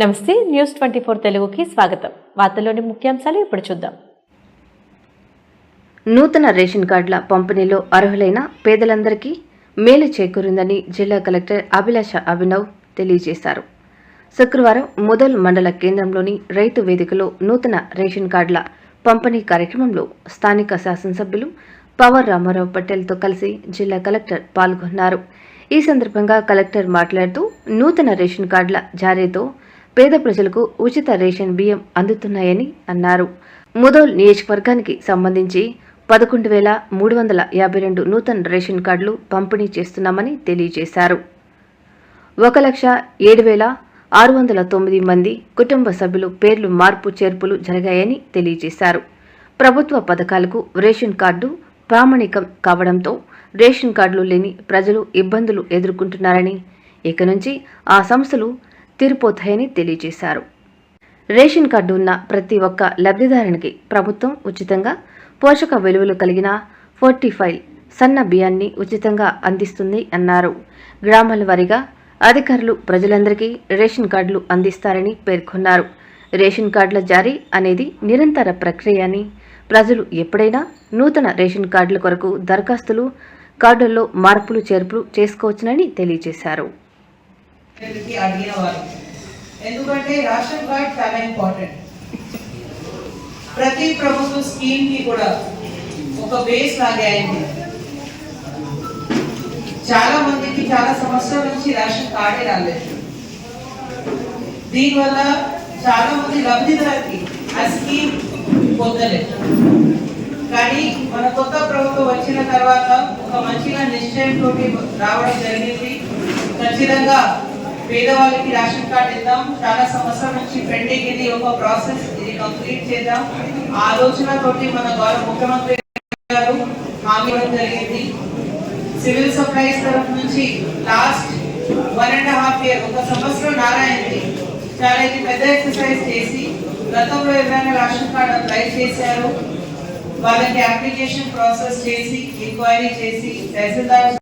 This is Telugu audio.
నమస్తే న్యూస్ 24 తెలుగుకి స్వాగతం. వార్తల్లోని ముఖ్యాంశాలు ఇప్పుడు చూద్దాం. నూతన రేషన్ కార్డుల పంపిణీలో అర్హులైన పేదలందరికీ మేలు చేకూరిందని జిల్లా కలెక్టర్ అభిలాష అభినవ్ తెలియజేశారు. శుక్రవారం ముదల్ మండల కేంద్రంలోని రైతు వేదికలో నూతన రేషన్ కార్డుల పంపిణీ కార్యక్రమంలో స్థానిక శాసనసభ్యులు పవర్ రామారావు పటేల్తో కలిసి జిల్లా కలెక్టర్ పాల్గొన్నారు. ఈ సందర్భంగా కలెక్టర్ మాట్లాడుతూ నూతన రేషన్ కార్డుల జారీతో పేద ప్రజలకు ఉచిత రేషన్ బియ్యం అందుతున్నాయని అన్నారు. ముదోల్ నియోజకవర్గానికి సంబంధించి 11,352 నూతన రేషన్ కార్డులు పంపిణీ చేస్తున్నామని తెలియజేశారు. 1,07,609 మంది కుటుంబ సభ్యులు పేర్లు మార్పు చేర్పులు జరిగాయని తెలియజేశారు. ప్రభుత్వ పథకాలకు రేషన్ కార్డు ప్రామాణికం కావడంతో రేషన్ కార్డులు లేని ప్రజలు ఇబ్బందులు ఎదుర్కొంటున్నారని, ఇక నుంచి ఆ సమస్యలు తీరిపోతాయని తెలియజేశారు. రేషన్ కార్డు ఉన్న ప్రతి ఒక్క లబ్ధిదారునికి ప్రభుత్వం ఉచితంగా పోషక విలువలు కలిగిన 45 సన్న బియ్యాన్ని ఉచితంగా అందిస్తుంది అన్నారు. గ్రామాల వారీగా అధికారులు ప్రజలందరికీ రేషన్ కార్డులు అందిస్తారని పేర్కొన్నారు. రేషన్ కార్డుల జారీ అనేది నిరంతర ప్రక్రియ అని, ప్రజలు ఎప్పుడైనా నూతన రేషన్ కార్డుల కొరకు దరఖాస్తులు, కార్డుల్లో మార్పులు చేర్పులు చేసుకోవచ్చునని తెలియజేశారు. ఎందుకంటే రేషన్ కార్డ్ చాలా ఇంపార్టెంట్. ప్రతి ప్రభుత్వ స్కీమ్ కి కూడా ఒక బేస్ లాగే అయింది. చాలా మందికి చాలా సంవత్సరాల నుంచి రేషన్ కార్డే రాలేదు. దీనివల్ల చాలా మంది లబ్ధిదారులకి ఆ స్కీమ్ పొందలేదు. కానీ మన కొత్త ప్రభుత్వం వచ్చిన తర్వాత ఒక మంచిగా నిశ్చయంతో రావడం జరిగింది. ఖచ్చితంగా పేదవాళ్ళకి రేషన్ కార్డు ఇద్దాం, చాలా సంవత్సరాల నుంచి పెండింగ్ ఇది ఒక ప్రాసెస్, ఇది కంప్లీట్ చేద్దాం ఆలోచనతోటి మన గౌరవ ముఖ్యమంత్రి గారు హామీ ఇవ్వడం జరిగింది. సివిల్ సప్లైస్ తరఫు నుంచి లాస్ట్ 1.5 year ఒక సంవత్సరం నారాయణది చాలా ఇది పెద్ద ఎక్సర్సైజ్ చేసి గతంలో ఎవరైనా రేషన్ కార్డు అప్లై చేశారు వాళ్ళకి అప్లికేషన్ ప్రాసెస్ చేసి ఎంక్వైరీ చేసి తహసీల్దార్